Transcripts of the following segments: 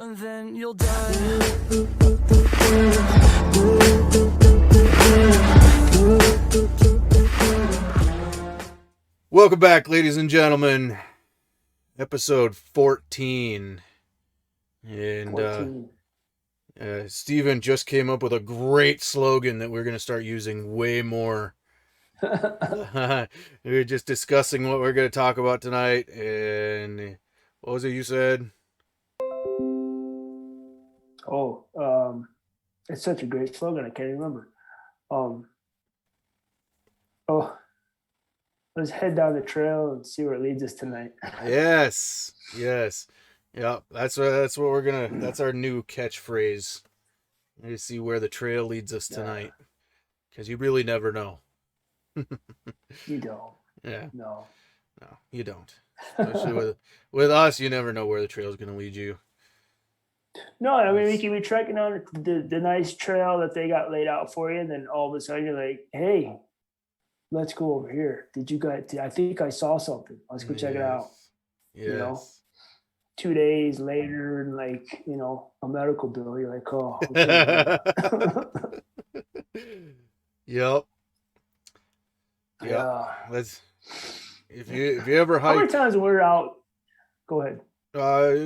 and then you'll die. Welcome back, ladies and gentlemen. Episode 14. And 14. Steven just came up with a great slogan that we're going to start using way more. We were just discussing what we're going to talk about tonight. And what was it you said? It's such a great slogan. I can't remember. Let's head down the trail and see where it leads us tonight. Yes. Yeah, that's what we're gonna. That's our new catchphrase. To see where the trail leads us tonight, because you really never know. You don't. Yeah. No, you don't. Especially with us, you never know where the trail is gonna lead you. No, I mean we can be trekking on the nice trail that they got laid out for you, and then all of a sudden you're like, "Hey, let's go over here. Did you guys? I think I saw something. Let's go check it out." Yes. You know? 2 days later, and like a medical bill, you're like, "Oh." Okay. Yep. Yeah. Let's. If you ever hike. How many times we're out? Go ahead.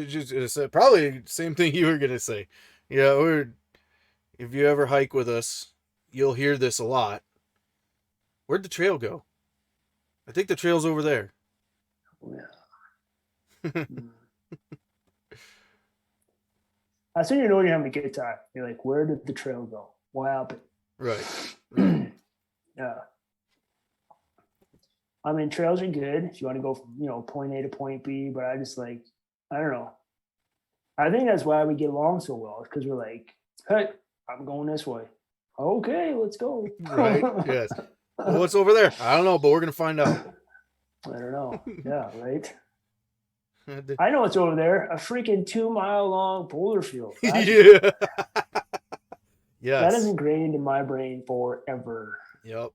Just probably same thing you were gonna say. Yeah, if you ever hike with us, you'll hear this a lot. Where'd the trail go? I think the trail's over there. Yeah. That's when you know you're having a good time. You're like, where did the trail go? What happened? Right. Yeah. I mean, trails are good if you want to go from, point A to point B, but I don't know. I think that's why we get along so well, because we're like, hey, I'm going this way. Okay, let's go. Right. Yes. Well, what's over there? I don't know, but we're going to find out. I don't know. Yeah, right. I know what's over there. A freaking 2-mile long boulder field. Yeah. Yes. That is ingrained in my brain forever. Yep.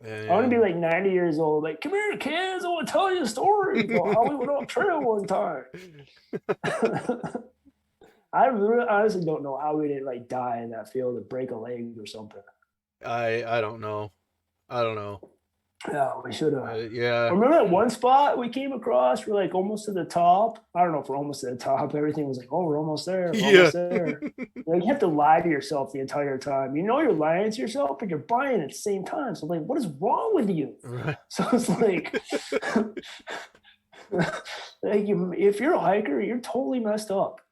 And I want to be like 90 years old. Like, come here, kids. I want to tell you a story about how we went on trail one time. I honestly don't know how we didn't die in that field or break a leg or something. I don't know. Yeah, we should have. Yeah. Remember that one spot we came across? We're like almost to the top. I don't know if we're almost to the top. Everything was like, oh, we're almost there. Almost there. Like, you have to lie to yourself the entire time. You know you're lying to yourself, but you're buying at the same time. So, like, what is wrong with you? Right. So it's like, if you're a hiker, you're totally messed up.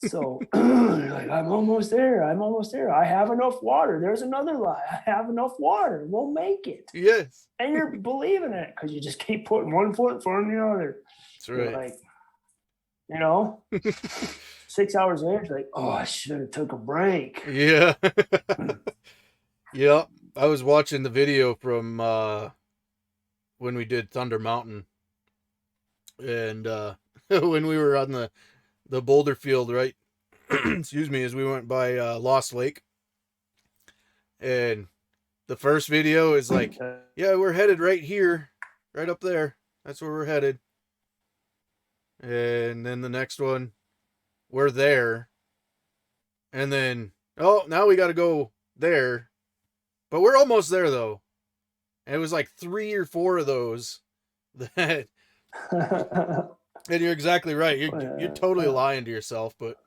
So you're like, I'm almost there. I have enough water. There's another lie. I have enough water. We'll make it. Yes. And you're believing it because you just keep putting one foot in front of the other. That's right. You're like, 6 hours later, it's like, oh, I should have took a break. Yeah. Yep. I was watching the video from when we did Thunder Mountain. And when we were on the boulder field, right? Excuse me, as we went by Lost Lake. And the first video is like, yeah, we're headed right here, right up there. That's where we're headed. And then the next one, we're there. And then, oh, now we got to go there. But we're almost there, though. And it was like 3 or 4 of those that... And you're exactly right. You're totally lying to yourself, but...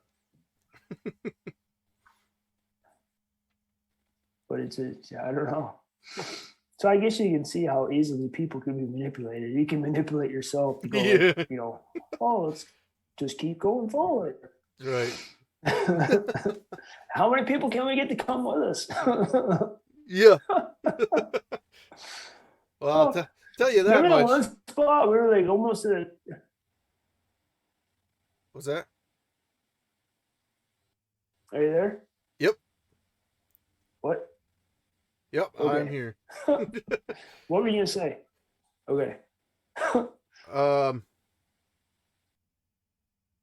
But it's I don't know. So I guess you can see how easily people can be manipulated. You can manipulate yourself to go, oh, let's just keep going forward. Right. How many people can we get to come with us? Yeah. Well, I'll tell you that much. That one spot we were like almost at. What's that? Are you there? Yep. What? Yep, okay. I'm here. What were you gonna say? Okay. I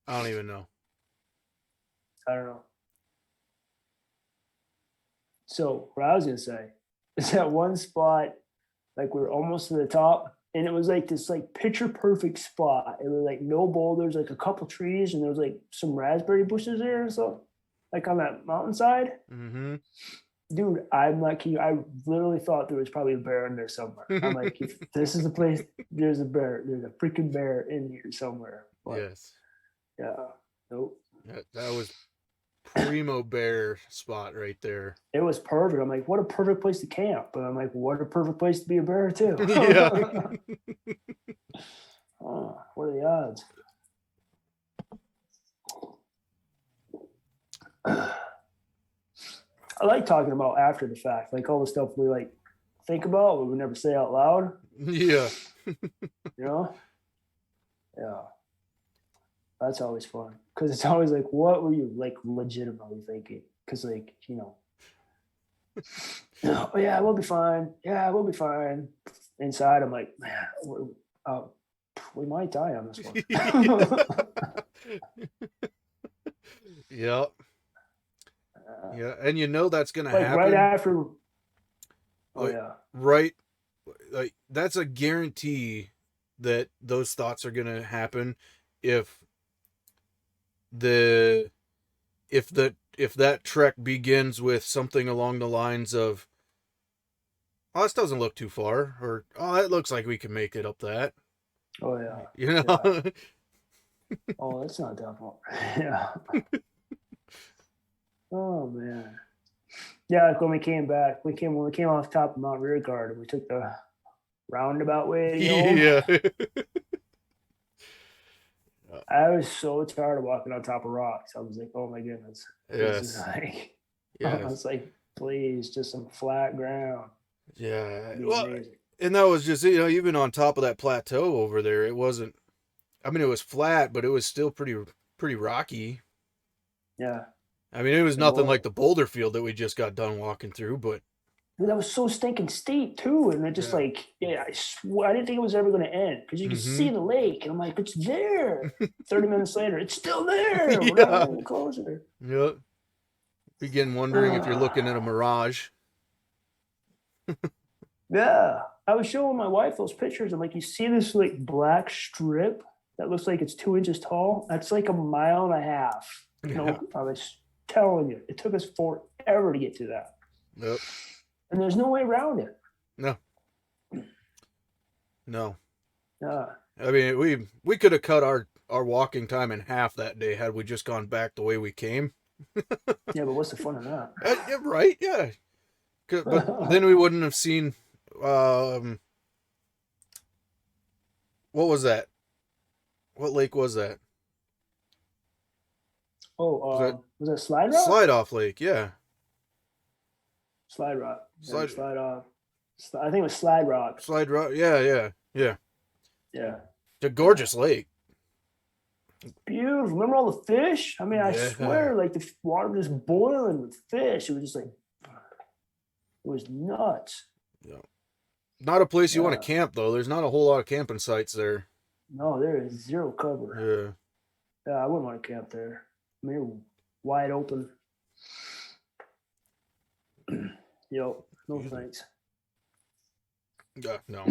don't even know. I don't know. So what I was gonna say is that one spot, like we were almost to the top, and it was like this like picture perfect spot. It was like no boulders, like a couple trees, and there was like some raspberry bushes there and stuff, like on that mountainside. Mm-hmm. Dude, I'm not kidding. I literally thought there was probably a bear in there somewhere. I'm like, if this is the place, there's a bear. There's a freaking bear in here somewhere. But Yes. yeah, nope. That was primo bear spot right there. It was perfect. I'm like, what a perfect place to camp. But I'm like, what a perfect place to be a bear too. Yeah. Oh, what are the odds? I like talking about after the fact, like all the stuff we like think about, but we never say out loud. Yeah. You know? Yeah. That's always fun. Because it's always like, what were you like legitimately thinking? Because like, you know, oh yeah, we'll be fine. Yeah, we'll be fine. Inside, I'm like, man, we might die on this one. Yeah. Yeah, and you know that's gonna Like happen. right after. Oh like, yeah. Right. Like that's a guarantee that those thoughts are gonna happen if the if that trek begins with something along the lines of, oh, this doesn't look too far, or oh, that looks like we can make it up that. Oh yeah. You know? Yeah. Oh, that's not that far. Yeah. Oh man. Yeah, like when we came back, when we came off top of Mount Rearguard and we took the roundabout way to go home. Yeah. I was so tired of walking on top of rocks. I was like, oh my goodness. This is Yes. like I Yes. was like, please, just some flat ground. Yeah. It'd be Well, amazing. and that was just, even on top of that plateau over there, it wasn't, I mean, it was flat, but it was still pretty rocky. Yeah. I mean, it was It nothing was. like the boulder field that we just got done walking through, but Dude, that was so stinking steep too. And it just yeah. like, yeah, I swear I didn't think it was ever gonna end. Because you could see the lake. And I'm like, it's there. 30 minutes later, it's still there. We're not Yeah. even closer. Yeah. Begin wondering if you're looking at a mirage. Yeah. I was showing my wife those pictures. I'm like, you see this like black strip that looks like it's 2 inches tall? That's like a mile and a half. Yeah. No, I was telling you, it took us forever to get to that. Yep. And there's no way around it. No. No. Yeah. I mean, we could have cut our walking time in half that day had we just gone back the way we came. Yeah, but what's the fun of that? Yeah, right? Yeah. But then we wouldn't have seen. What was that? What lake was that? Was that Slide Rock? Slide Off Lake, yeah. Slide Rock. Slide Off. I think it was Slide Rock. Slide Rock, yeah. Yeah. It's a gorgeous lake. Beautiful. Remember all the fish? I mean, I Yeah. swear, like the water was just boiling with fish. It was just like, it was nuts. Yeah. Not a place you want Yeah. to camp, though. There's not a whole lot of camping sites there. No, there is zero cover. Yeah. Yeah, I wouldn't want to camp there. I mean, you're wide open. Yo, no thanks. No.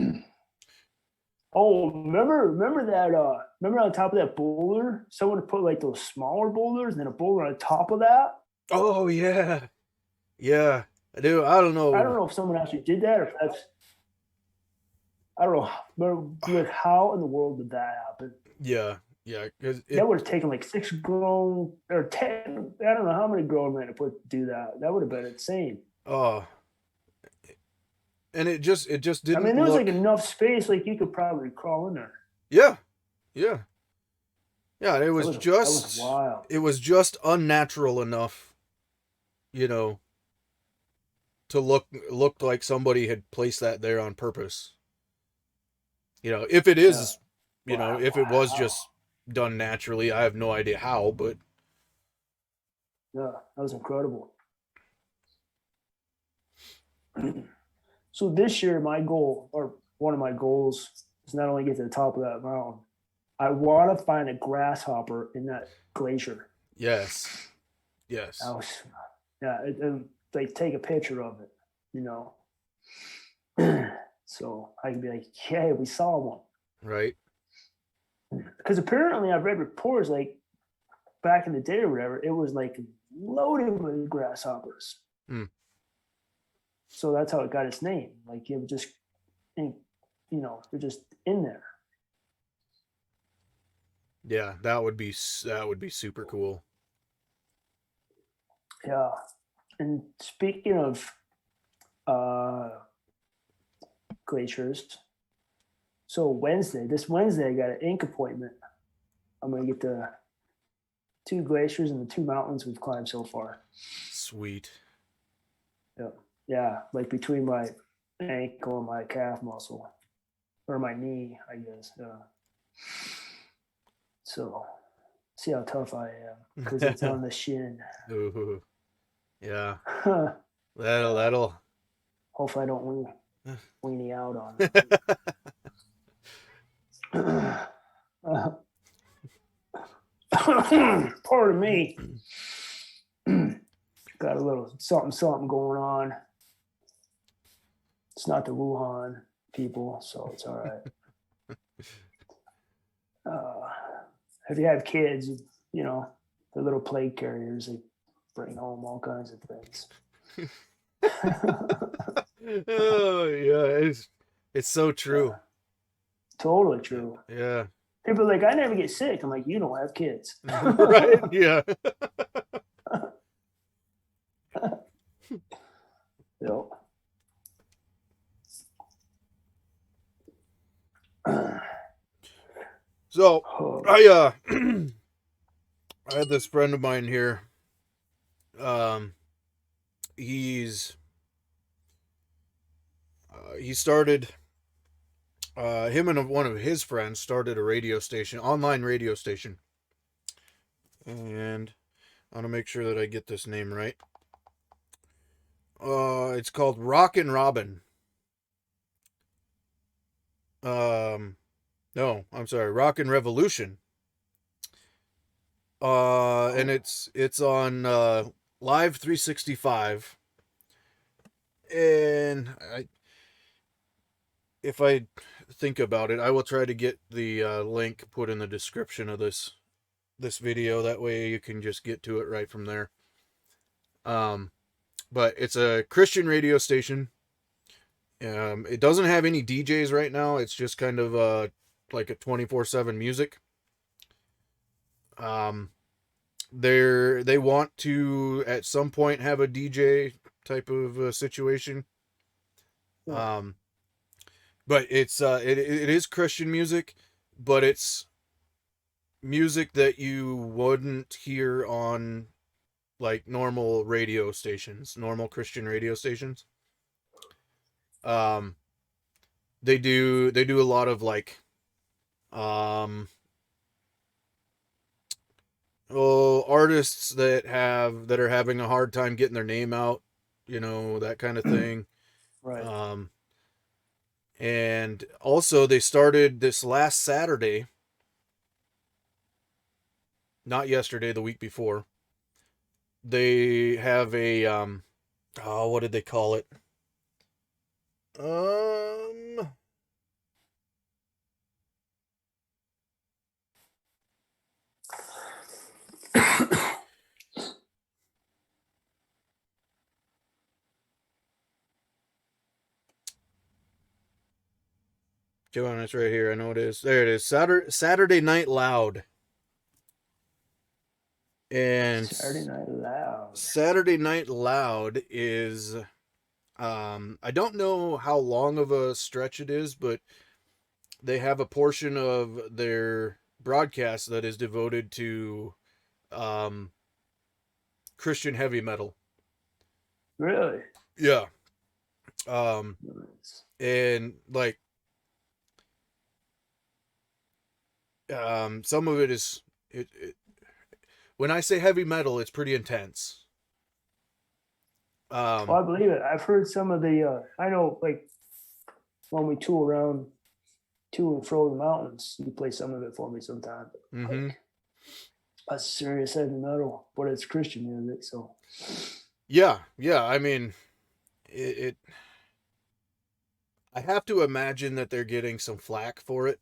Oh, remember that? Remember on top of that boulder, someone put like those smaller boulders and then a boulder on top of that. Oh, yeah. Yeah. I do. I don't know. I don't know if someone actually did that or if that's. I don't know. But like, how in the world did that happen? Yeah. Yeah. Because That would have taken like 6 grown or 10. I don't know how many grown men to do that. That would have been insane. Oh. And it just didn't. I mean, there was like enough space, like you could probably crawl in there. Yeah. Yeah. Yeah. It was that was wild. It was just unnatural enough, to look like somebody had placed that there on purpose. If it is, if it was just done naturally, I have no idea how, but yeah, that was incredible. So this year, my goal, or one of my goals, is not only get to the top of that mountain, I want to find a grasshopper in that glacier. Yes. And like take a picture of it, So I can be like, yeah, we saw one. Right. Because apparently I've read reports like back in the day or whatever, it was like loaded with grasshoppers. Hmm. So that's how it got its name. Like it was just, they're just in there. Yeah, that would be super cool. Yeah. And speaking of uh, glaciers, so this Wednesday, I got an ink appointment. I'm gonna get the 2 glaciers and the 2 mountains we've climbed so far. Sweet. Yeah, yeah, like between my ankle and my calf muscle, or my knee, I guess. Yeah. So, see how tough I am because it's on the shin. Ooh, yeah. Yeah. That'll. Hopefully, I don't weenie out on it. Pardon me. Got a little something going on. It's not the Wuhan people, so it's all right. If you have kids, the little plague carriers, they bring home all kinds of things. Oh yeah, it's so true. Totally true. Yeah. People are like, I never get sick. I'm like, you don't have kids. Right? Yeah. Yep. So I I had this friend of mine here. He's he started him and one of his friends started a radio station, online radio station. And I want to make sure that I get this name right. It's called Rockin Robin. No, I'm sorry, Rockin Revolution. And it's on Live 365. And if I think about it, I will try to get the link put in the description of this video. That way you can just get to it right from there. But it's a Christian radio station. It doesn't have any DJs right now. It's just kind of like a 24/7 music. They want to at some point have a DJ type of situation. But it's it is Christian music, but it's music that you wouldn't hear on like normal radio stations, normal Christian radio stations. They do a lot of like artists that are having a hard time getting their name out, that kind of thing. Right. And also they started this last Saturday, not yesterday, the week before. They have a what did they call it? Joanne, it's right here. I know it is. There it is. Saturday Night Loud. And Saturday Night Loud is I don't know how long of a stretch it is, but they have a portion of their broadcast that is devoted to Christian heavy metal. Really? Yeah. And like some of it is when I say heavy metal, it's pretty intense. I believe it. I've heard some of the I know, like, when we tool around to and fro the mountains, you play some of it for me sometimes. Mm-hmm. Like, that's serious heavy metal, but it's Christian music, so yeah. I mean, it I have to imagine that they're getting some flack for it,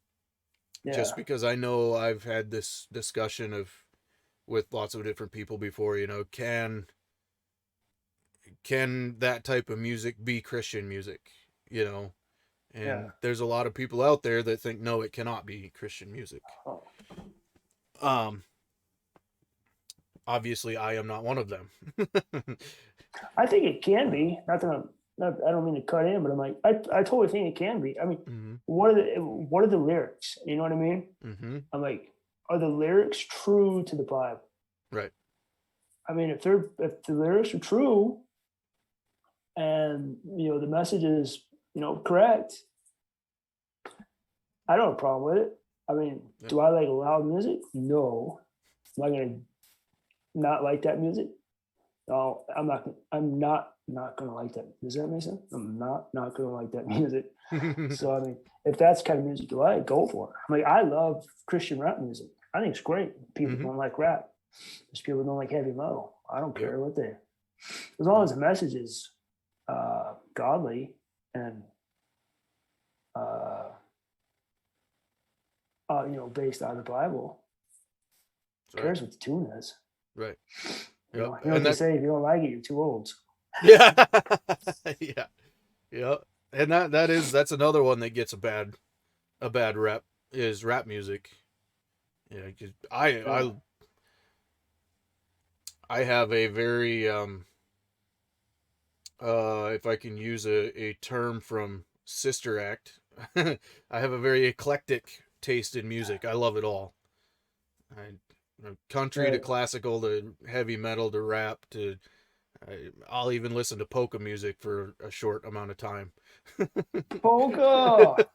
just Yeah, because I know I've had this discussion of with lots of different people before. Can that type of music be Christian music? You know, yeah. and there's a lot of people out there that think no, it cannot be Christian music. Oh. Um, Obviously, I am not one of them. I think it can be. Not that I don't mean to cut in, but I'm like, I totally think it can be. I mean, Mm-hmm. what are the lyrics? You know what I mean? Mm-hmm. I'm like, are the lyrics true to the Bible? Right. I mean, if the lyrics are true and the message is correct, I don't have a problem with it. I mean, Yep. do I like loud music? No. Am I gonna not like that music? No, I'm not. I'm not gonna like that. Does that make sense? I'm not gonna like that music. So I mean, if that's the kind of music you like, go for it. I mean, I love Christian rap music. I think it's great. People Mm-hmm. don't like rap. There's people who don't like heavy metal. I don't Yep. care what they. As long as the message is godly and uh, based on the Bible. Who cares what the tune is? Right. You Yep. know, you know what And they that. say: if you don't like it, you're too old. Yeah. Yeah. Yep. And that's another one that gets a bad rep is rap music. Yeah. 'Cause Yeah. I have a very if I can use a term from Sister Act, I have a very eclectic taste in music. I love it all. Country to Right. classical to heavy metal to rap to I'll even listen to polka music for a short amount of time. Polka.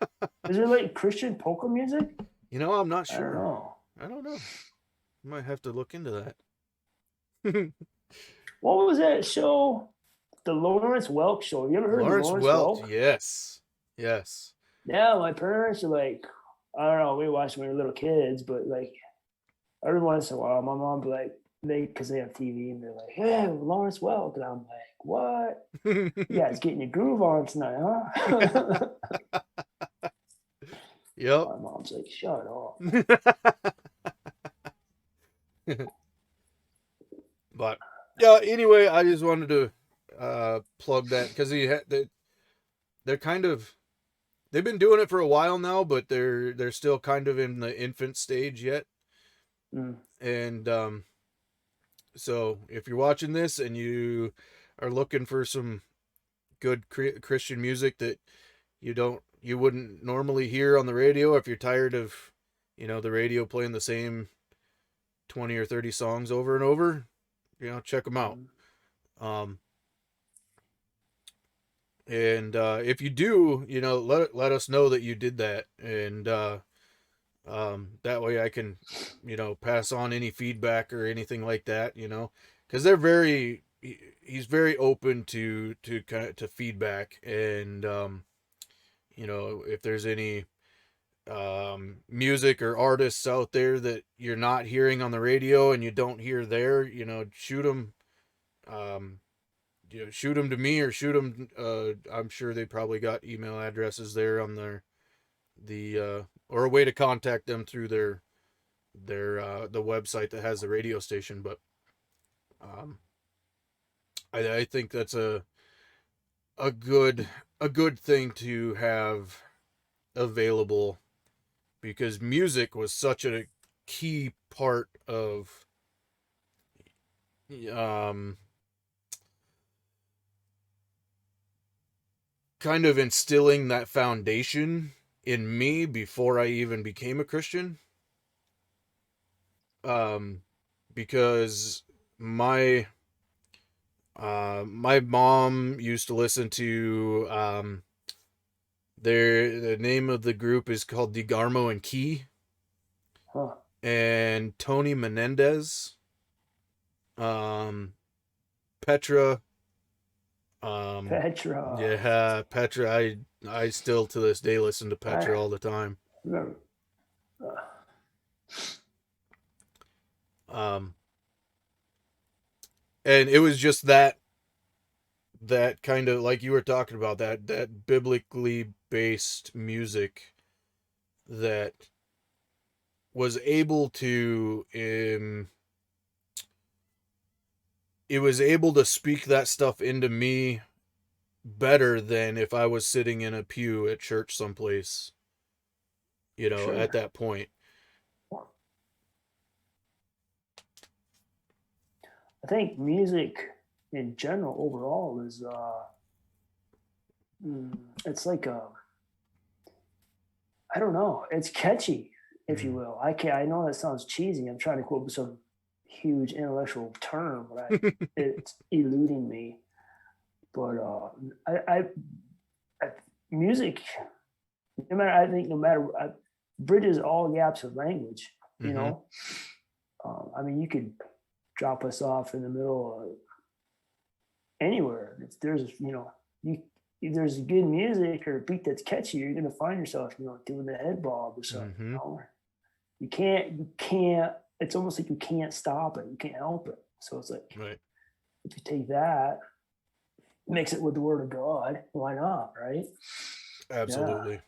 Is there like Christian polka music? I'm not I don't sure. know. I don't know. Might have to look into that. What was that show? The Lawrence Welk show. You ever heard of the Lawrence Lawrence Welch, Welk? yes. Yes. Yeah, my parents are like, I don't know, we watched when we were little kids, but like every once in a while, my mom be like, because they have TV, and they're like, "Hey, Lawrence Welk," and I'm like, "What? You guys getting your groove on tonight, huh?" Yep. My mom's like, "Shut up." But yeah, anyway, I just wanted to plug that because they're kind of they've been doing it for a while now, but they're still kind of in the infant stage yet. Mm. And so if you're watching this and you are looking for some good Christian music that you wouldn't normally hear on the radio, if you're tired of the radio playing the same 20 or 30 songs over and over, check them out. Mm. Um, and if you do, let us know that you did that, and that way I can, pass on any feedback or anything like that, because he's very open to kind of to feedback, and if there's any music or artists out there that you're not hearing on the radio and you don't hear there, shoot them. Um, shoot them to me or shoot them. I'm sure they probably got email addresses there on or a way to contact them through their the website that has the radio station. But um, I think that's a good a good thing to have available because music was such a key part of um kind of instilling that foundation in me before I even became a Christian. Um, because my mom used to listen to the name of the group is called DeGarmo and Key Huh. and Tony Menendez, um, Petra, Petra. yeah, Petra. I still to this day listen to I Petra all the time. remember. Um, and it was just that kind of, like you were talking about, that biblically based music that was able to it was able to speak that stuff into me better than if I was sitting in a pew at church someplace, at Sure. that point. I think music in general overall is it's like a, I don't know, it's catchy, if you will. I know that sounds cheesy. I'm trying to quote some huge intellectual term, but it's eluding me. But I music, no matter, I think no matter, bridges all gaps of language. You Mm-hmm. know, I mean, you could drop us off in the middle of anywhere. There's, you, if there's good music or a beat that's catchy, you're gonna find yourself, doing the head bob or something. Mm-hmm. You can't. It's almost like you can't stop it. You can't help it. So it's like, Right. if you take that, mix it with the word of God, why not, right? Yeah. Absolutely.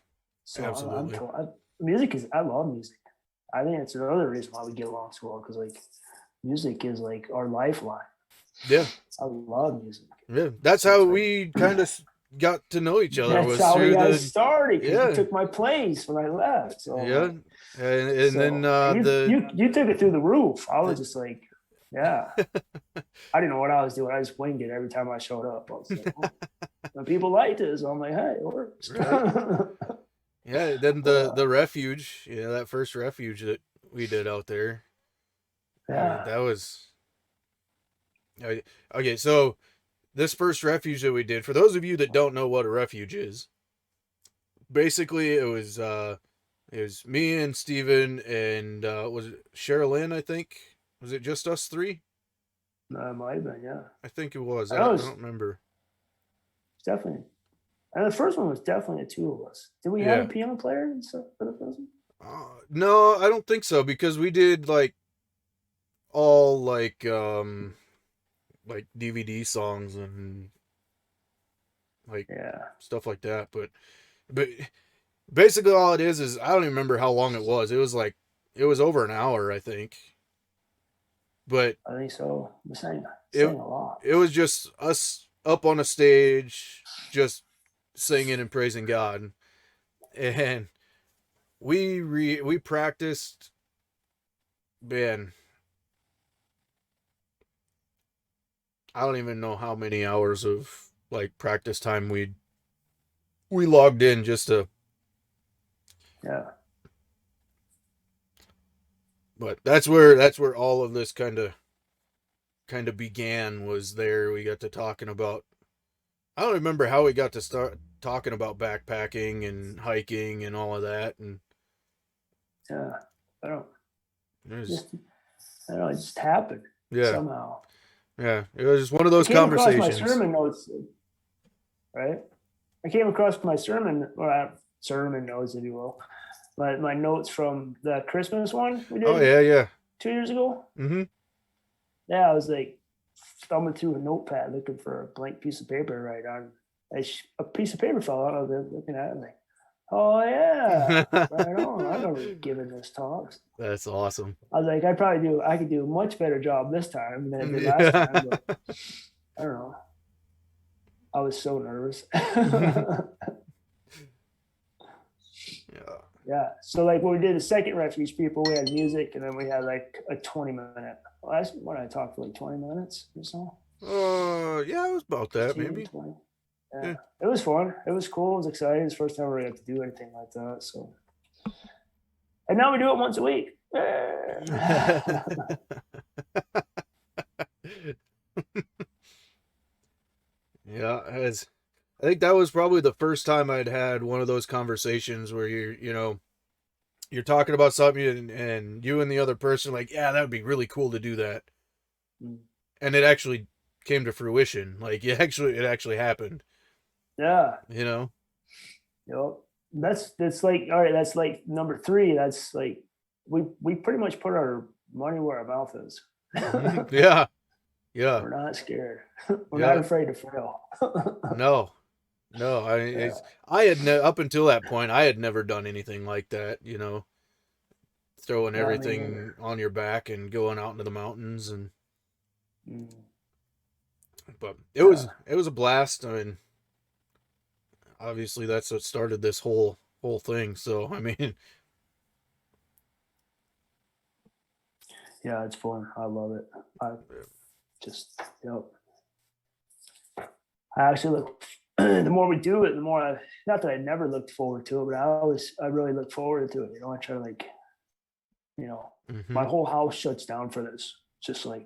So Absolutely. music is. I love music. I think it's another reason why we get along so well, because like music is like our lifeline. Yeah. I love music. Yeah. That's So how it's like, we kind of got to know each other, that's was how we through got the, started, because you yeah. took my place when I left. So I'm Yeah. like, And then and you took it through the roof. I was the just like, yeah. I didn't know what I was doing. I just winged it every time I showed up. I was like, oh, when people like this, I'm like, hey, it works. right. Yeah, then But, the refuge, that first refuge that we did out there. I mean, yeah, that was okay. So this first refuge that we did, for those of you that don't know what a refuge is, basically it was me and Steven and was it Sherilyn, I think? Was it just us three? no, it might have been, yeah. I think it was. I I know I it's don't remember. definitely, and the first one was definitely the two of us. Did we have a Yeah. piano player and stuff for the first one? No, I don't think so, because we did like all like DVD songs and like Yeah. stuff like that. But basically all it is I don't even remember how long it was. It was over an hour, I think. But I think so. We're saying it a lot. it was just us up on a stage just singing and praising God. And we practiced, man, I don't even know how many hours of like practice time we logged in just to. Yeah. But that's where all of this kind of began, was there. We got to talking about, I don't remember how we got to start talking about backpacking and hiking and all of that, and Yeah. I don't it was, just I don't know, it just happened yeah, somehow. yeah, it was just one of I those came across my conversations. sermon notes, right? I came across my sermon notes, if you will, my notes from the Christmas one we Oh did yeah, yeah. 2 years ago. Mm-hmm. Yeah, I was like thumbing through a notepad looking for a blank piece of paper to write on. A piece of paper fell out. I was looking at it like, oh yeah, right on. I remember giving this talks. That's awesome. I was like, I could do a much better job this time than I did last time, Yeah. but I don't know. I was so nervous. Yeah. Yeah. So like when we did the second refuge people, we had music and then we had like a 20-minute. Well, that's when I talked for like 20 minutes or so. Yeah, it was about that 15, maybe. 20. Yeah. Yeah. It was fun. It was cool. It was exciting. It's the first time we got to do anything like that. So, and now we do it once a week. Yeah, as I think that was probably the first time I'd had one of those conversations where you're talking about something, and you and the other person like, yeah, that would be really cool to do that, and it actually came to fruition. Like it actually happened. Yeah. You know. Yep. That's like, all right. That's like number three. That's like we pretty much put our money where our mouth is. Mhm. Yeah. Yeah. We're not scared. We're not Yeah. afraid to fail. No. No. Yeah. I had up until that point, I had never done anything like that. Throwing Not me neither. everything on your back and going out into the mountains, and Mm, but yeah. it was a blast. I mean, obviously that's what started this whole thing. So I mean, Yeah, it's fun. I love it. I just, yep. I actually look, the more we do it, the more not that I never looked forward to it, but I really look forward to it. I try to like, mm-hmm. my whole house shuts down for this. Just like,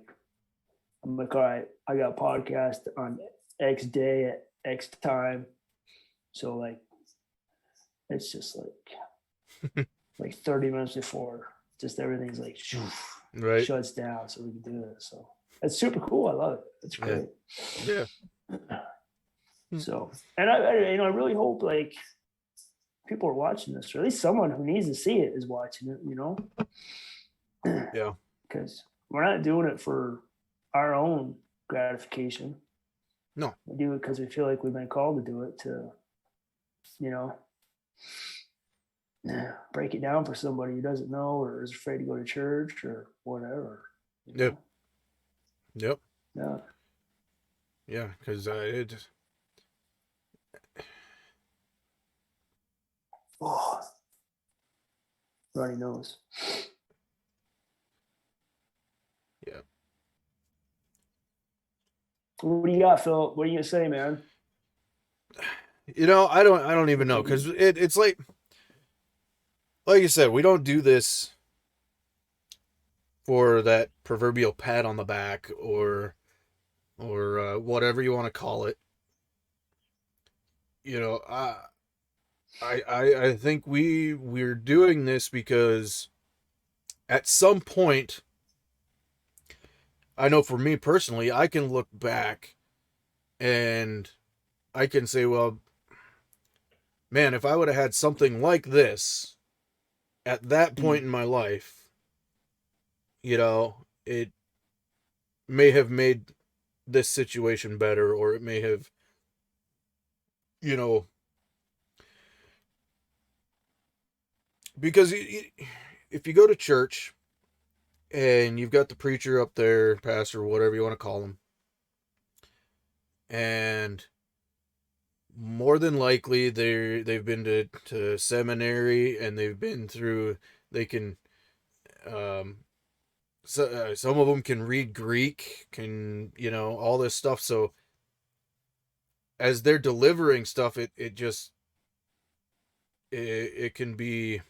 I'm like, all right, I got a podcast on X day at X time. So like, it's just like 30 minutes before, just everything's like Right. shuts down so we can do this. So it's super cool. I love it. It's Yeah. great. Yeah. So, and I really hope like people are watching this, or at least someone who needs to see it is watching it, Yeah. because we're not doing it for our own gratification. No. We do it because we feel like we've been called to do it to, you know, break it down for somebody who doesn't know or is afraid to go to church or whatever. Yep. Yep. Yeah. Yeah. Because it. Oh, runny nose. Yeah. What do you got, Phil? What are you gonna say, man? I don't even know, because it's like you said, we don't do this for that proverbial pat on the back or whatever you want to call it. I think we're doing this because at some point, I know for me personally, I can look back and I can say, well, man, if I would have had something like this at that point in my life, it may have made this situation better, or it may have, you know, because if you go to church and you've got the preacher up there, pastor, whatever you want to call him, and more than likely they've been to seminary, and they can so, some of them can read Greek, can all this stuff. So as they're delivering stuff, it just it can be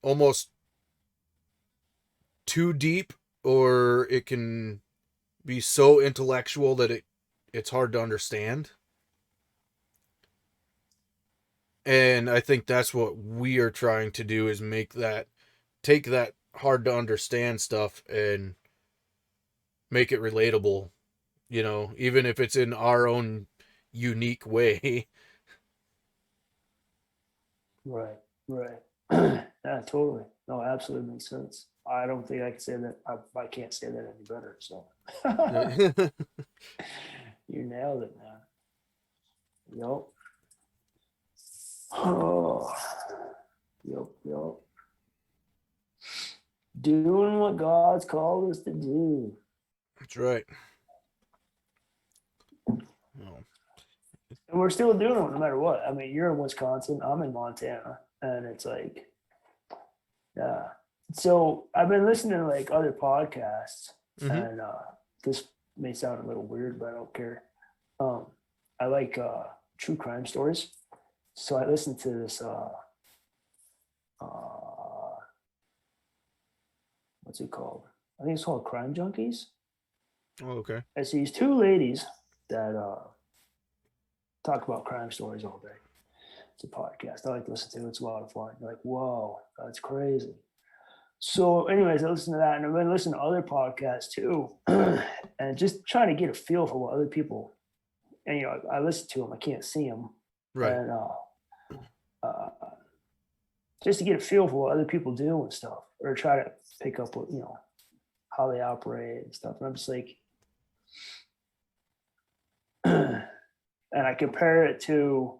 almost too deep, or it can be so intellectual that it's hard to understand. And I think that's what we are trying to do, is take that hard to understand stuff and make it relatable, even if it's in our own unique way. Right, right. Yeah, totally. No, absolutely makes sense. I don't think I can say that. I can't say that any better. So you nailed it, man. Yep. Oh, yep, yep. Doing what God's called us to do. That's right. Oh. And we're still doing it no matter what. I mean, you're in Wisconsin, I'm in Montana, and it's like, yeah. So I've been listening to like other podcasts, Mm-hmm. and this may sound a little weird, but I don't care. Um, I like true crime stories, so I listened to this. What's it called? I think it's called Crime Junkies. Oh, okay. It's these two ladies that talk about crime stories all day. It's a podcast I like to listen to. It's a lot of fun. You're like, whoa, that's crazy. So, anyways, I listen to that, and I've been listening to other podcasts too, and just trying to get a feel for what other people. And I listen to them. I can't see them, Right. and just to get a feel for what other people do and stuff, or try to pick up what, how they operate and stuff. And I'm just like, and I compare it to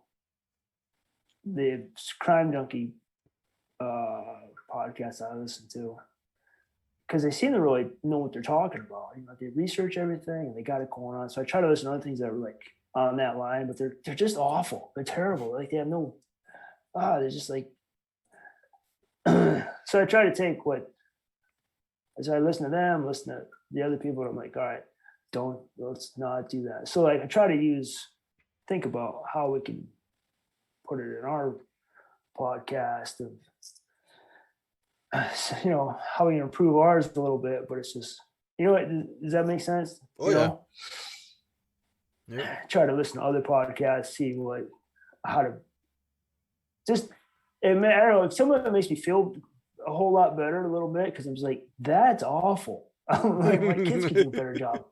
the Crime Junkie podcast I listen to, because they seem to really know what they're talking about. They research everything and they got it going on. So I try to listen to other things that are like on that line, but they're just awful. They're terrible. Like they have no they're just like so I try to take what as I listen to them, listen to the other people, and I'm like, all right, let's not do that. So like I try to think about how we can put it in our podcast of how we can improve ours a little bit, but it's just, what, does that make sense? Oh, yeah. Try to listen to other podcasts, see how to just, I don't know, some of it makes me feel a whole lot better a little bit, because I'm just like, that's awful. I'm like, my kids could do a better job.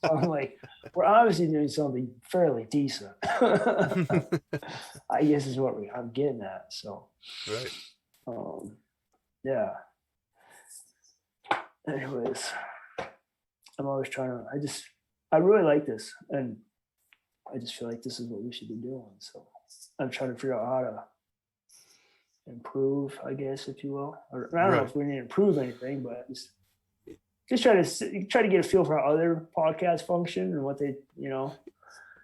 I'm like, we're obviously doing something fairly decent. I guess is what I'm getting at. So, right. Yeah. Anyways, I'm always I really like this, and I just feel like this is what we should be doing. So I'm trying to figure out how to improve, I guess, if you will. Or I don't know if we need to improve anything, but just try to get a feel for how other podcasts function and what they,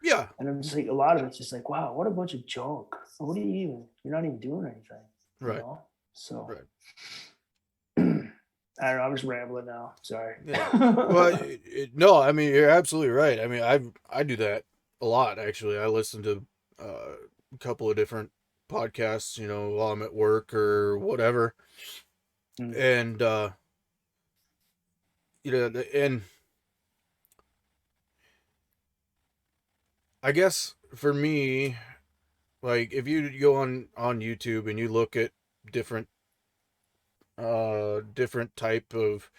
Yeah. And I'm just like, a lot of it's just like, wow, what a bunch of junk. What are you're not even doing anything. Right. So. Right. I don't know. I'm just rambling now. Sorry. Yeah. Well, no, I mean, you're absolutely right. I mean, I do that a lot, actually. I listen to a couple of different podcasts, while I'm at work or whatever. And, and I guess for me, like, if you go on YouTube and you look at different type of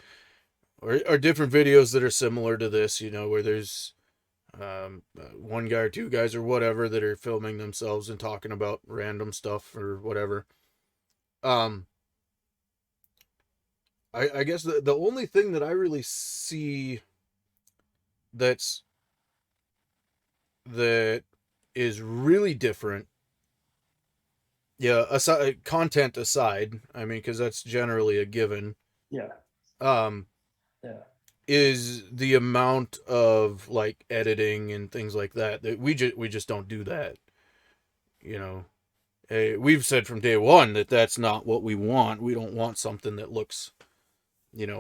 or different videos that are similar to this, where there's one guy or two guys or whatever that are filming themselves and talking about random stuff or whatever. I guess the only thing that I really see that is really different, aside, content aside, I mean, because that's generally a given. Yeah. Yeah. Is the amount of like editing and things like that we just don't do that. We've said from day one that that's not what we want. We don't want something that looks,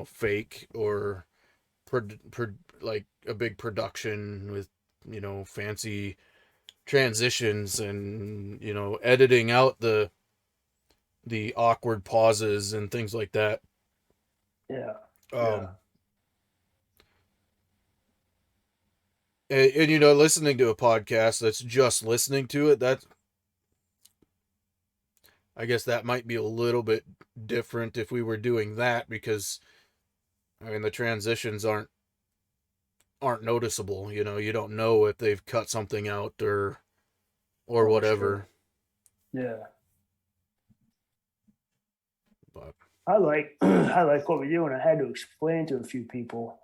fake or like a big production with, fancy transitions and, editing out the awkward pauses and things like that. Yeah. And listening to a podcast that's just listening to it, I guess that might be a little bit different if we were doing that, because I mean the transitions aren't noticeable. You don't know if they've cut something out or whatever. Yeah. But I like what we do, and I had to explain to a few people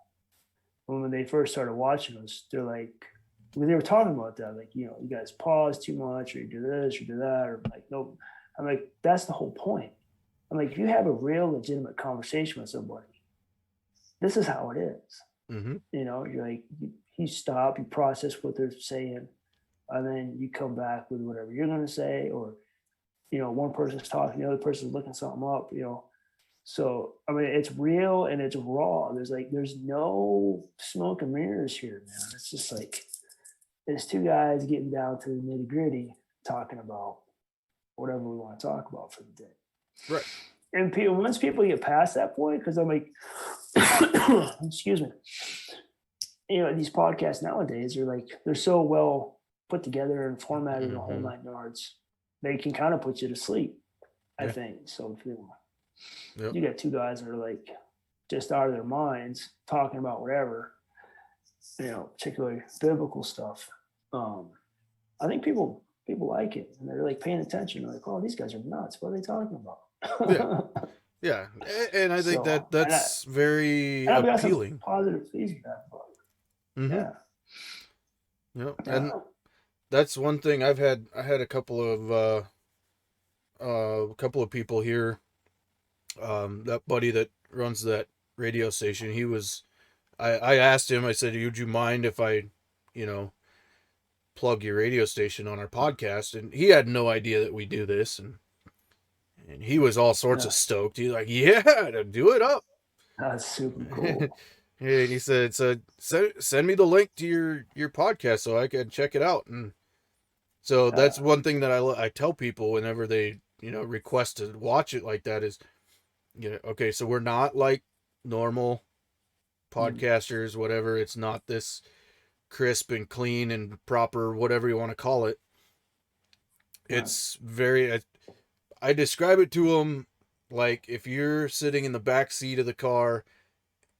when they first started watching us. They're like, when they were talking about that, like, you guys pause too much, or you do this, or do that, or like, nope. I'm like, that's the whole point. I'm like, if you have a real legitimate conversation with somebody, this is how it is. Mm-hmm. You're like, you stop, you process what they're saying, and then you come back with whatever you're going to say, or, one person's talking, the other person's looking something up, So, I mean, it's real and it's raw. There's no smoke and mirrors here, man. It's just like, it's two guys getting down to the nitty gritty, talking about whatever we want to talk about for the day. Right. And once people get past that point, because I'm like, excuse me, these podcasts nowadays are like, they're so well put together and formatted, mm-hmm. the whole 9 yards. They can kind of put you to sleep, I think. So if you got two guys that are like just out of their minds talking about whatever, particularly biblical stuff. I think people people like it, and they're like paying attention. They're like, oh, these guys are nuts. What are they talking Yeah. about? Yeah. And I think So, that's very and I've got some appealing. positive feedback. But Mm-hmm. yeah, Yeah. yeah, And that's one thing I had a couple of people here. That buddy that runs that radio station, I asked him, I said, would you mind if I, you know, plug your radio station on our podcast? And he had no idea that we do this. And he was all sorts yeah. of stoked. He's like, yeah, do it up. That's super And cool. he said, send me the link to your podcast so I can check it out. And so Yeah, that's one thing that I tell people whenever they, request to watch it like that is, okay, so we're not like normal podcasters, whatever. It's not this crisp and clean and proper, whatever you want to call it. yeah. It's very, I describe it to them like if you're sitting in the back seat of the car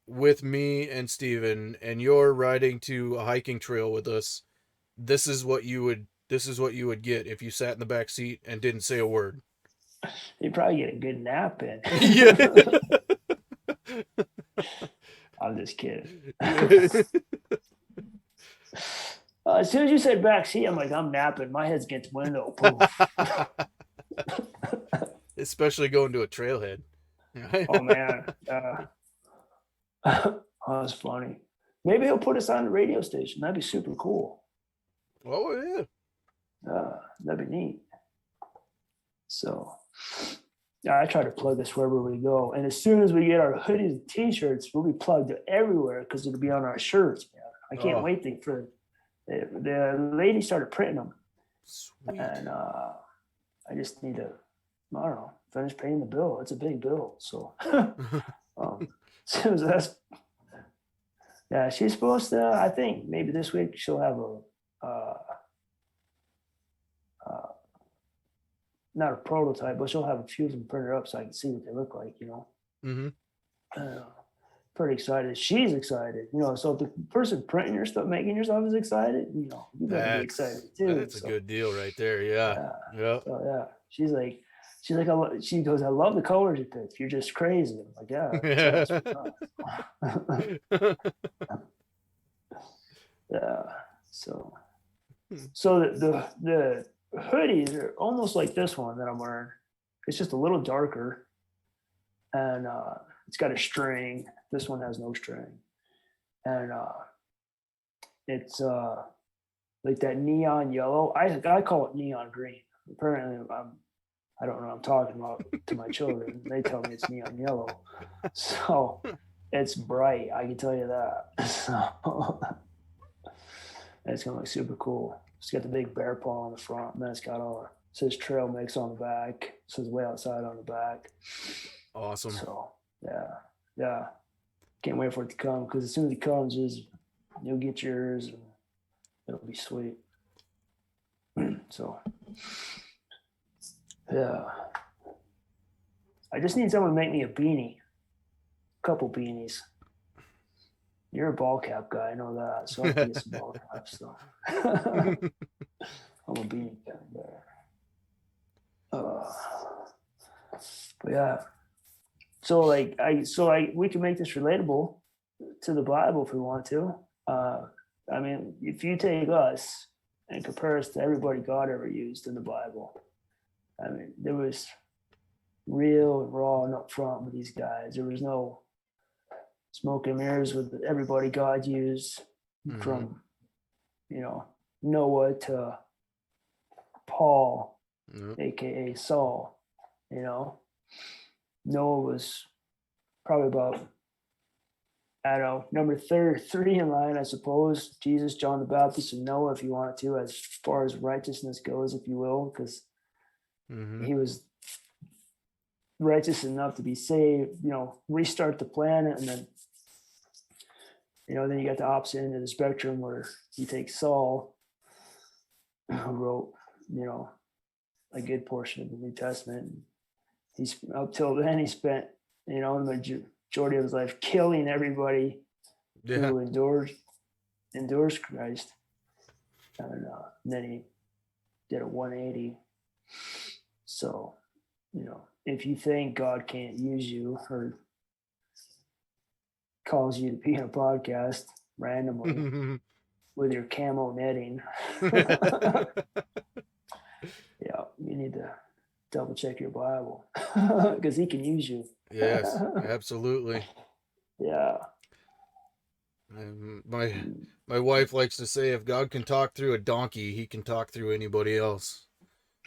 with me and Steven and you're riding to a hiking trail with us, this is what you would get if you sat in the back seat and didn't say a word. You probably get a good nap in. Yeah. I'm just kidding. As soon as you said back seat, I'm like, I'm napping. My head's against the window. Especially going to a trailhead. Oh man, oh, that's funny. Maybe he'll put us on the radio station. That'd be super cool. Oh yeah, that'd be neat. So, yeah, I try to plug this wherever we go. And as soon as we get our hoodies and T-shirts, we'll be plugged everywhere because it'll be on our shirts. Man. I can't wait for the lady started printing them. Sweet. And I just need to, I don't know, finish paying the bill. It's a big bill. So, so that's, yeah, she's supposed to, I think maybe this week she'll have not a prototype, but she'll have a few of them printed up so I can see what they look like, Mm-hmm. Pretty excited. She's excited, so if the person printing your stuff, making your stuff is excited, you better be excited too. That's a good deal right there. Yeah. Yeah. So yeah, she goes, I love the colors you picked. You're just crazy. I'm like, yeah. Yeah. So the hoodies are almost like this one that I'm wearing. It's just a little darker, and it's got a string. This one has no string, and it's like that neon yellow. I call it neon green. Apparently, I don't know what I'm talking about to my children. They tell me it's neon yellow, so it's bright. I can tell you that. So it's gonna look super cool. It's got the big bear paw on the front, and then it's got it says trail mix on the back. It says way outside on the back. Awesome. So yeah. Can't wait for it to come because as soon as it comes, you'll get yours and it'll be sweet. So yeah. I just need someone to make me a beanie. A couple beanies. You're a ball cap guy, I know that. So I can get some ball caps. So I'm a beanie guy there. But yeah. So we can make this relatable to the Bible if we want to. I mean, if you take us and compare us to everybody God ever used in the Bible, I mean, there was real and raw and upfront with these guys. There was no smoke and mirrors with everybody God used, from Noah to Paul, aka Saul. Noah was probably about, I don't know, number 3 in line, I suppose. Jesus, John the Baptist, and Noah, if you want to, as far as righteousness goes, if you will, because he was righteous enough to be saved, restart the planet, and then then you got the opposite end of the spectrum where you take Saul, who wrote, a good portion of the New Testament. He's up till then he spent, the majority of his life killing everybody who endures Christ. And then he did a 180. So, if you think God can't use you or calls you to be in a podcast randomly with your camo netting, yeah, you need to double check your Bible because he can use you. Yes, absolutely. Yeah. And my wife likes to say, if God can talk through a donkey, he can talk through anybody else.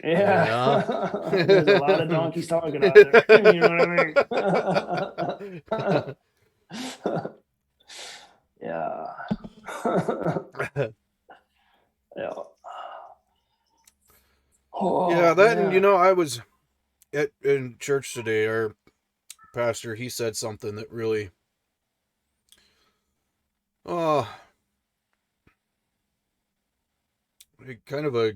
Yeah. Yeah. There's a lot of donkeys talking out there. You know what I mean? Yeah. Yeah. Yeah, Oh that, and man. I was in church today. Our pastor, he said something that really, uh, kind of a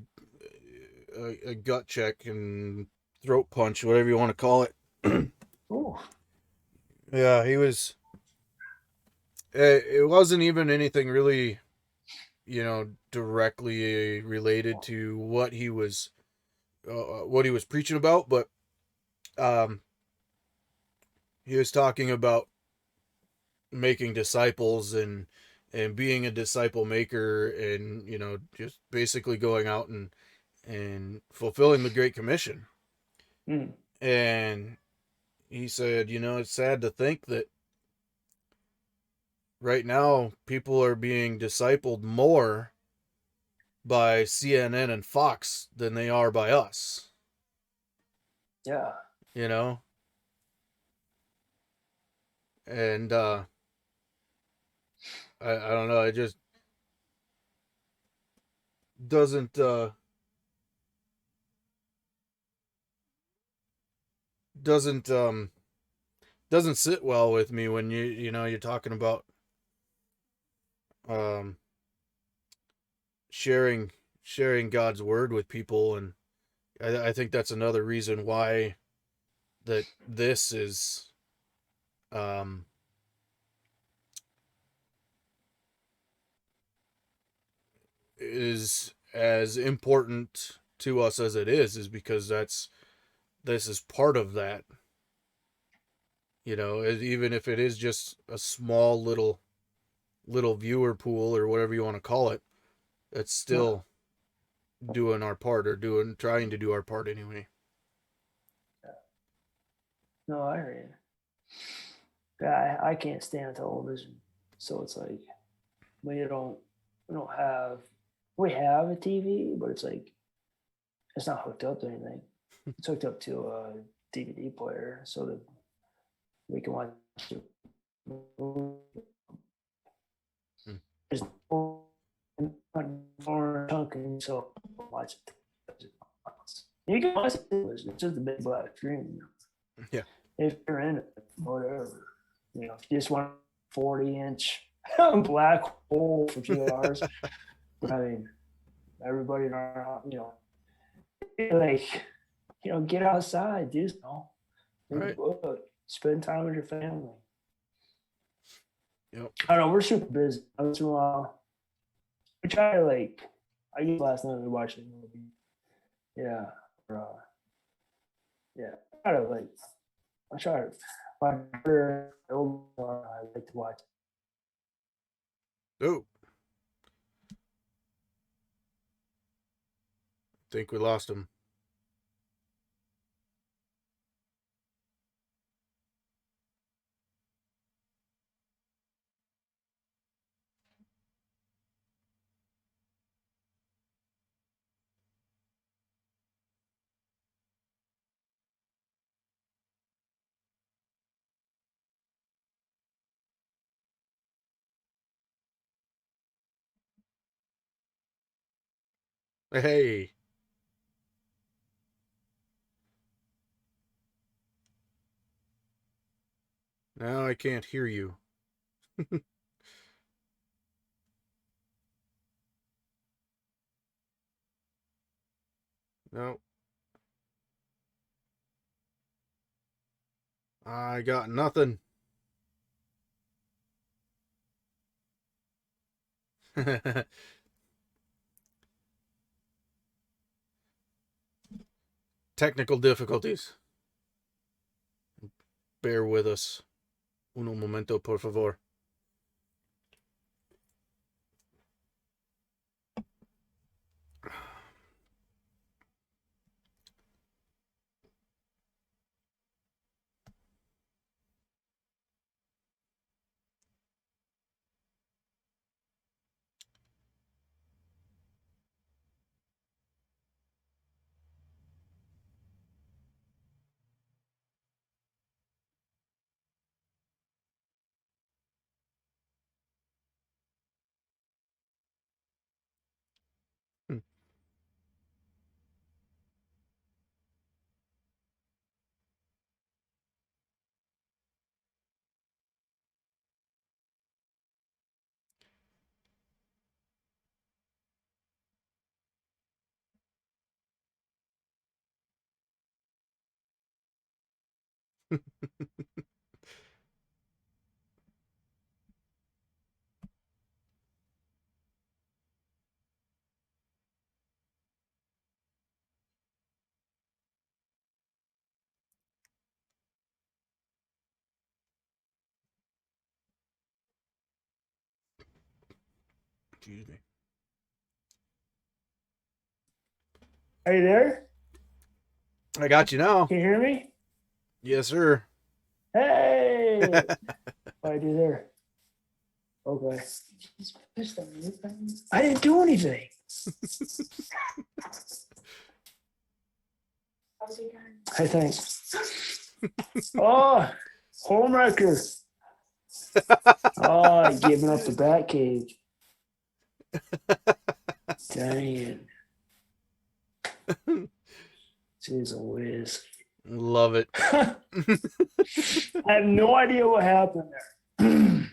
gut check and throat punch, whatever you want to call it. Ooh. Yeah, he was. It wasn't even anything really, directly related to what he was preaching about, but um, he was talking about making disciples and being a disciple maker, and just basically going out and fulfilling the Great Commission. Mm. And he said, it's sad to think that right now people are being discipled more by CNN and Fox than they are by us. Yeah. You know, and I don't know. It just doesn't doesn't doesn't sit well with me when you're talking about um sharing sharing God's word with people. And I think that's another reason why that this um is as important to us as it is because this is part of that. Even if it is just a small little viewer pool or whatever you want to call it, it's Yeah. still doing our part, or doing trying to do our part anyway. No, I hear you. Yeah, I can't stand television. So it's like we don't have we have a TV, but it's like it's not hooked up to anything. It's hooked up to a DVD player so that we can watch the movie. Hmm. There's more chunking, so watch it. You can watch it. It's just a big black screen. Yeah. If you're in it, whatever. If you just want 40-inch black hole for 2 hours, I mean, everybody in our, like, get outside, do something. Read a Right. book, spend time with your family. Yep. I don't know, we're super busy. We try to, I used last night to watch a movie. Yeah. Yeah. I try to, my brother, I like to watch. Oh, think we lost him. Hey, now I can't hear you. No, I got nothing. technical difficulties. Bear with us. Uno momento, por favor. Excuse me. Are you there? I got you now. Can you hear me? Yes, sir. Hey! What I do there? Okay. I didn't do anything. Hey, thanks. Oh, homewrecker. Oh, giving up the bat cage. Dang it. Jeez whiz. Love it. I have no idea what happened there.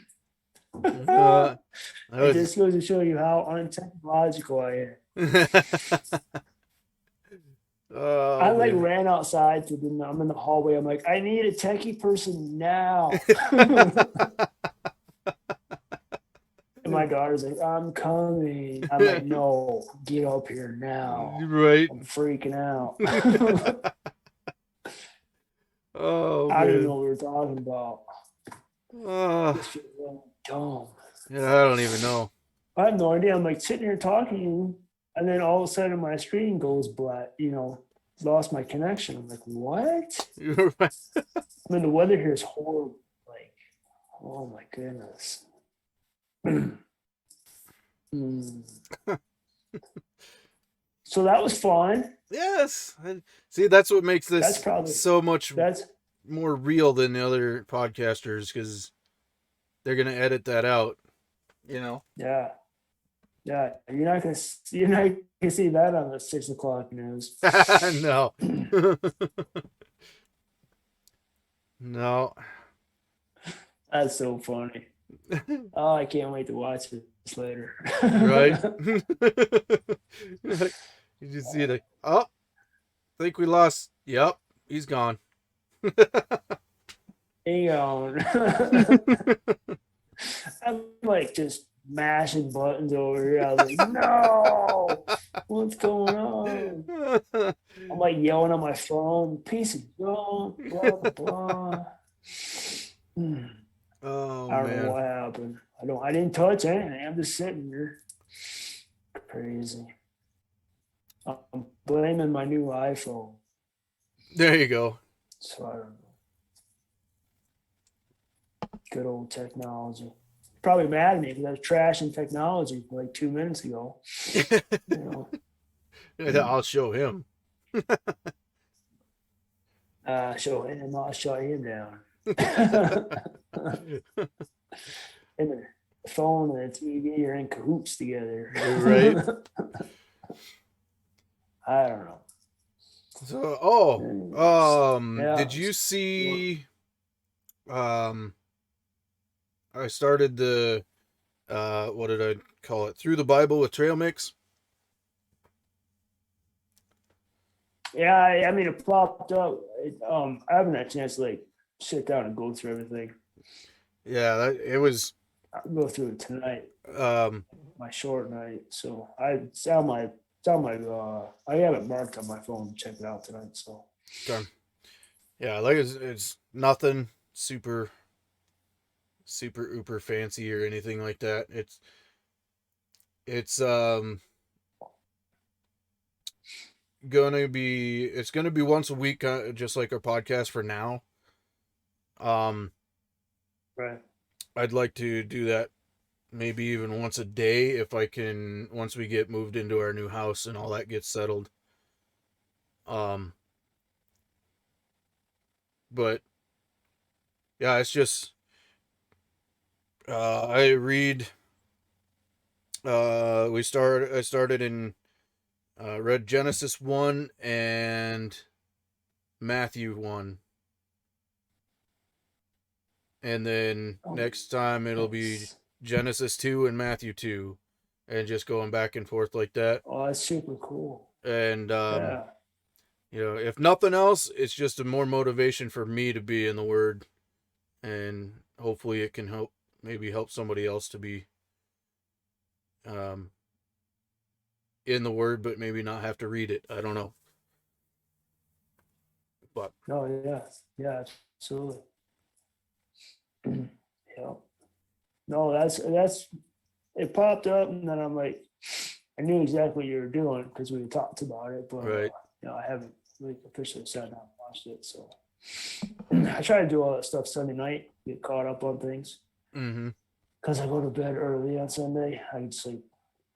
It just goes to show you how untechnological I am. Oh, I like ran outside to I'm in the hallway. I'm like, I need a techie person now. And my daughter's like, I'm coming. I'm like, no, get up here now. Right. I'm freaking out. Oh, I didn't man. know what we were talking about. This shit was dumb. Yeah, I don't even know. I have no idea. I'm like sitting here talking, and then all of a sudden my screen goes black, lost my connection. I'm like, what? I mean, the weather here is horrible. Like, oh my goodness. So that was fun. Yes. See, that's what makes this so much more real than the other podcasters, because they're gonna edit that out. Yeah. You're not gonna see that on the 6 o'clock news. No. No. That's so funny. Oh, I can't wait to watch this later. Right? You just see it. Oh, I think we lost. Yep, he's gone. Hang on. I'm like just mashing buttons over here. I was like, no, what's going on? I'm like yelling on my phone, piece of junk, blah, blah, blah. Oh, I don't know what happened. I didn't touch anything. I'm just sitting here. Crazy. I'm blaming my new iPhone. There you go. So I don't know. Good old technology. Probably mad at me because I was trashing technology like 2 minutes ago. I'll show him. Show him. I'll shut him down. And the phone and the TV are in cahoots together. Right. I don't know. So, did you see? I started the, what did I call it? Through the Bible with Trail Mix. Yeah, I mean, it popped up. I haven't had a chance to like sit down and go through everything. Yeah, it was. I'll go through it tonight. My short night. So it's on my It's on my. I have it marked on my phone. Check it out tonight. So. Okay. Yeah, like it's nothing super uber fancy or anything like that. It's gonna be once a week, just like our podcast for now. Um, Right. I'd like to do that maybe even once a day if I can, once we get moved into our new house and all that gets settled. Um, but yeah, it's just I read. I started in read Genesis 1 and Matthew 1. And then Oh, next time it'll be nice. Genesis 2 and Matthew 2, and just going back and forth like that. Oh, that's super cool. And Yeah. if nothing else, it's just a more motivation for me to be in the Word, and hopefully it can help somebody else to be um in the Word, but maybe not have to read it. I don't know, but No. Yeah. Yeah. Absolutely. Yeah. No, that's it popped up, and then I'm like, I knew exactly what you were doing because we talked about it, but right. I haven't like officially sat down and watched it. So I try to do all that stuff Sunday night, get caught up on things Mm-hmm. because I go to bed early on Sunday. I can just like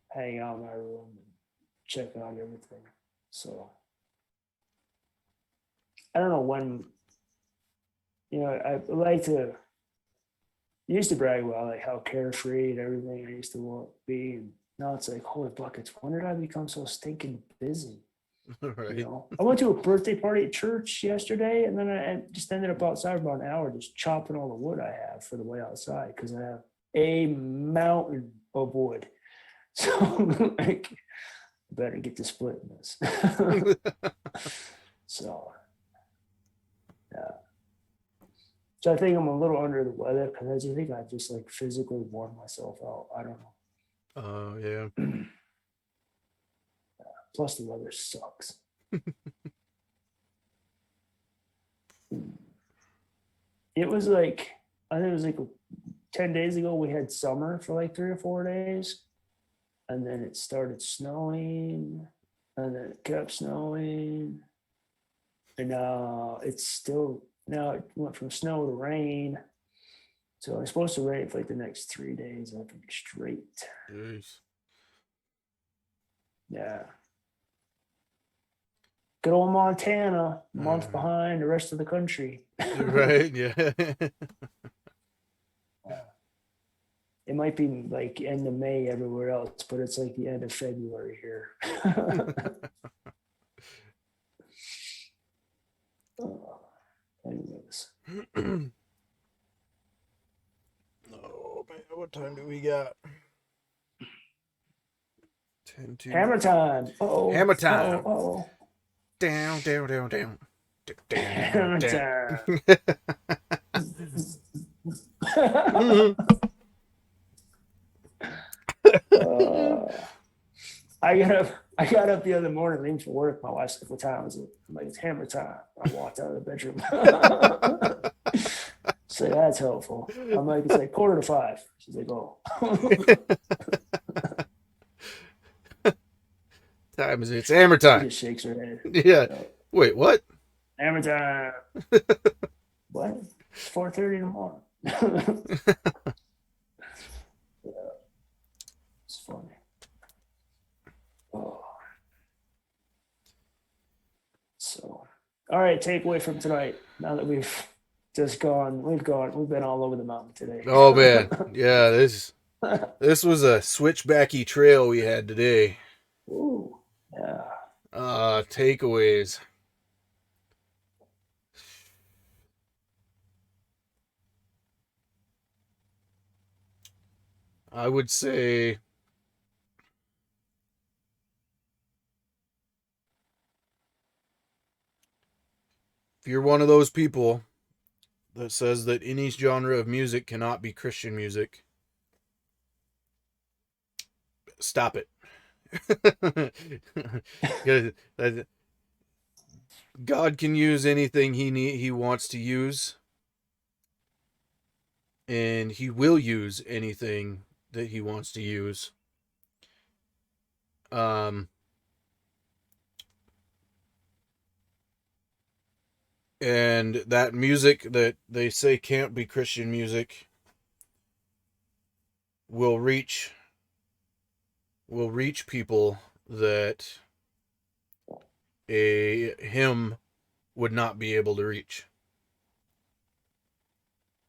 hang out in my room and check out everything. So I don't know when. I like to used to brag about like how carefree and everything I used to want to be, and now it's like, holy buckets, when did I become so stinking busy? Right. I went to a birthday party at church yesterday, and then I just ended up outside for about an hour, just chopping all the wood I have for the way outside because I have a mountain of wood. So like, I better get to splitting this. So yeah. So I think I'm a little under the weather because I just think I just like physically worn myself out. I don't know. Yeah. Plus the weather sucks. It was like, I think it was like 10 days ago, we had summer for like 3 or 4 days. And then it started snowing. And then it kept snowing. And now it went from snow to rain. So it's supposed to rain for like the next 3 days, I think, straight. Jeez. Yeah. Good old Montana, a month Uh, behind the rest of the country. right. Yeah. It might be like end of May everywhere else, but it's like the end of February here. Anyways. Oh man, what time do we got? 10 to Hammer time. Hammer Oh, time. oh. Down, down, down, down. Down, Hammer down. time. I got up the other morning leaving for work. My wife said, "What time is it?" I'm like, "It's hammer time." I walked out of the bedroom. So that's helpful. I'm like, "It's like 4:45." She's like, "Oh." Time is it? It's hammer time. She just shakes her head. Yeah. Wait, what? Hammer time. What? It's 4:30 in the morning. Yeah, it's funny. Oh. So, all right, takeaway from tonight. Now that we've been all over the mountain today. Oh man, yeah. This was a switchbacky trail we had today. Ooh, yeah. Takeaways. I would say if you're one of those people that says that any genre of music cannot be Christian music, stop it. Yeah, God can use anything he wants to use, and he will use anything that he wants to use. Um, and that music that they say can't be Christian music will reach people that a hymn would not be able to reach.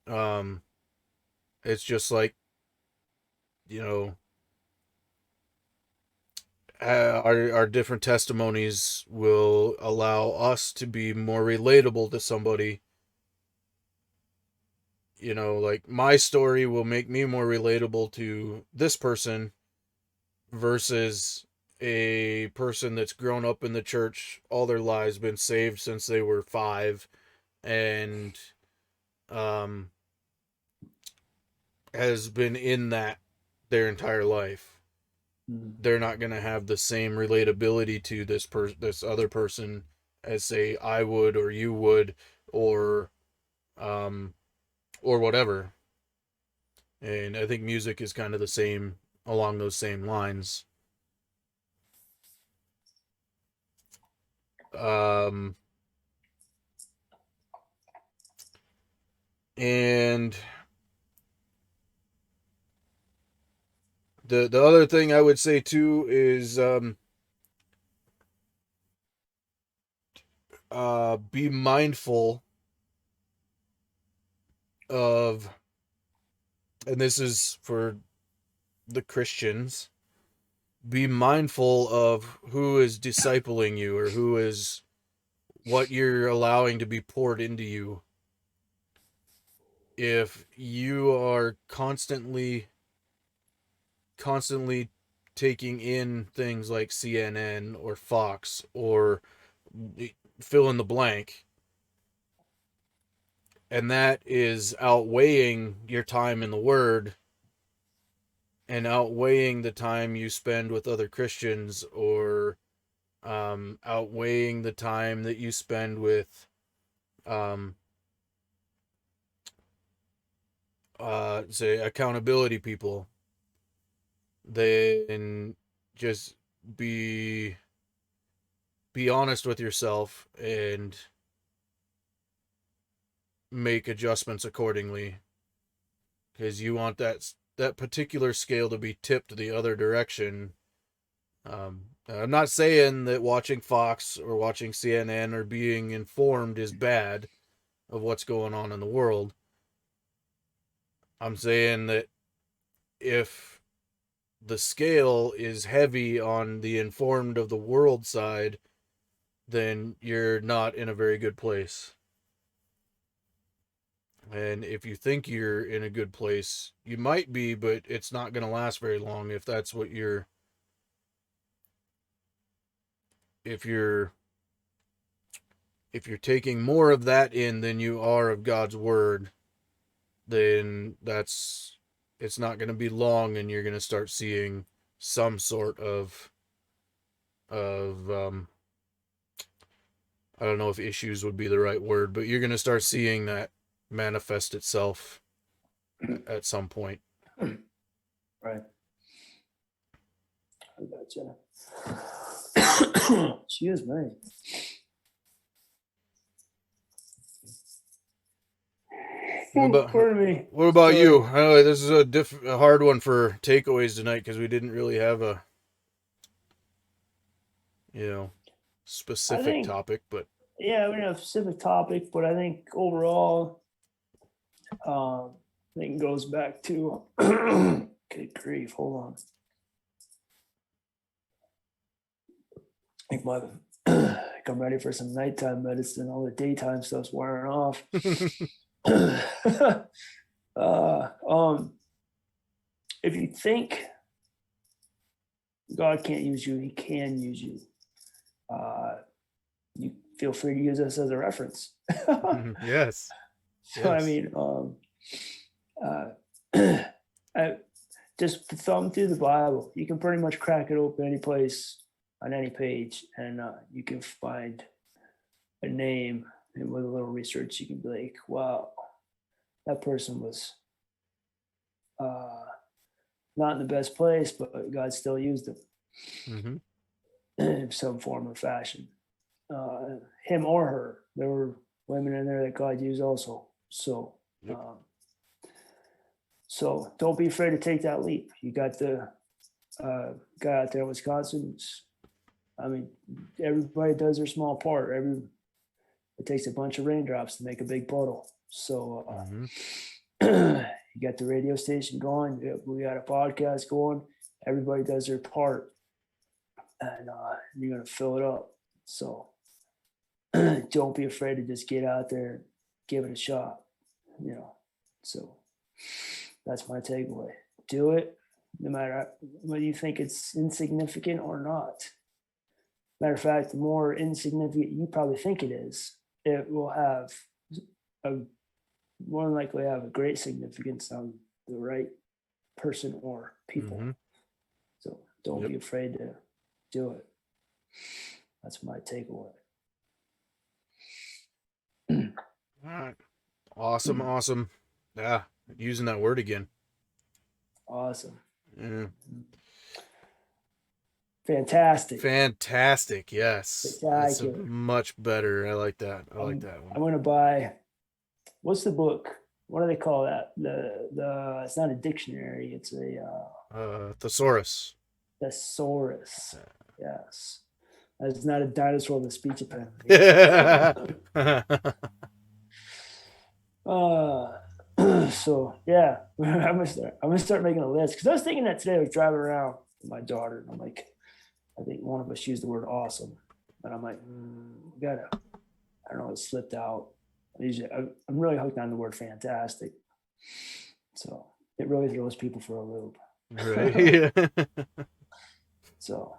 Um, it's just like, you know, our different testimonies will allow us to be more relatable to somebody. You know, like my story will make me more relatable to this person versus a person that's grown up in the church all their lives, been saved since they were 5, and um, has been in that their entire life. They're not going to have the same relatability to this other person as, say, I would or you would, or um or whatever. And I think music is kind of the same, along those same lines. Um and the other thing I would say too is be mindful of, and this is for the Christians, be mindful of who is discipling you, or who is, what you're allowing to be poured into you. If you are constantly taking in things like CNN or Fox or fill in the blank, and that is outweighing your time in the Word and outweighing the time you spend with other Christians, or outweighing the time that you spend with um, say accountability people, then just be honest with yourself and make adjustments accordingly, because you want that particular scale to be tipped the other direction. I'm not saying that watching Fox or watching CNN or being informed is bad of what's going on in the world. I'm saying that if the scale is heavy on the informed of the world side, then you're not in a very good place. And if you think you're in a good place, you might be, but it's not going to last very long if that's what if you're taking more of that in than you are of God's word, then it's not going to be long, and you're going to start seeing some sort of I don't know if issues would be the right word, but you're going to start seeing that manifest itself at some point. Right. I gotcha. Excuse me. Pardon me. What about Sorry. you? I know this is a hard one for takeaways tonight, because we didn't really have a, I specific think, topic, but yeah, we don't have a specific topic, but I think overall, I think it goes back to, good grief, hold on. I think I'm ready for some nighttime medicine. All the daytime stuff's wearing off. If you think God can't use you, He can use you. You feel free to use this as a reference. yes. So, Yes. I mean, just thumb through the Bible. You can pretty much crack it open any place on any page, and you can find a name. And with a little research, you can be like, wow, that person was not in the best place, but God still used them in some form or fashion. Him or her. There were women in there that God used also. So, so don't be afraid to take that leap. You got the guy out there in Wisconsin. I mean, everybody does their small part. It takes a bunch of raindrops to make a big puddle. So you got the radio station going. We got a podcast going. Everybody does their part, and you're gonna fill it up. So don't be afraid to just get out there, and give it a shot. You know. So that's my takeaway. Do it, no matter whether you think it's insignificant or not. Matter of fact, the more insignificant you probably think it is, it will have more than likely have a great significance on the right person or people. So don't be afraid to do it. That's my takeaway. All right. Awesome. Yeah, using that word again. Awesome. Yeah. Fantastic. Yes. That's much better. I like that. I like that one. I'm gonna buy. What's the book? What do they call that? The it's not a dictionary. It's a thesaurus. Thesaurus. Yes. That's not a dinosaur with a speech impediment. So yeah, I'm gonna start making a list, because I was thinking that today. I was driving around with my daughter, and I'm like, I think one of us used the word awesome, and I'm like, I don't know, it slipped out. I'm really hooked on the word fantastic, so it really throws people for a loop. Right. So,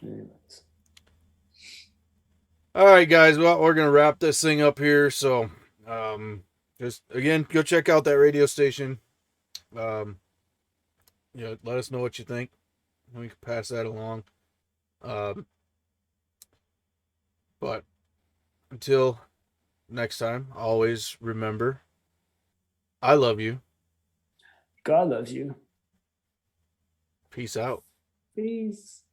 anyways. All right, guys. Well, we're gonna wrap this thing up here. So, just again, go check out that radio station. Let us know what you think. We can pass that along. But until next time, always remember, I love you. God loves you. Peace out. Peace.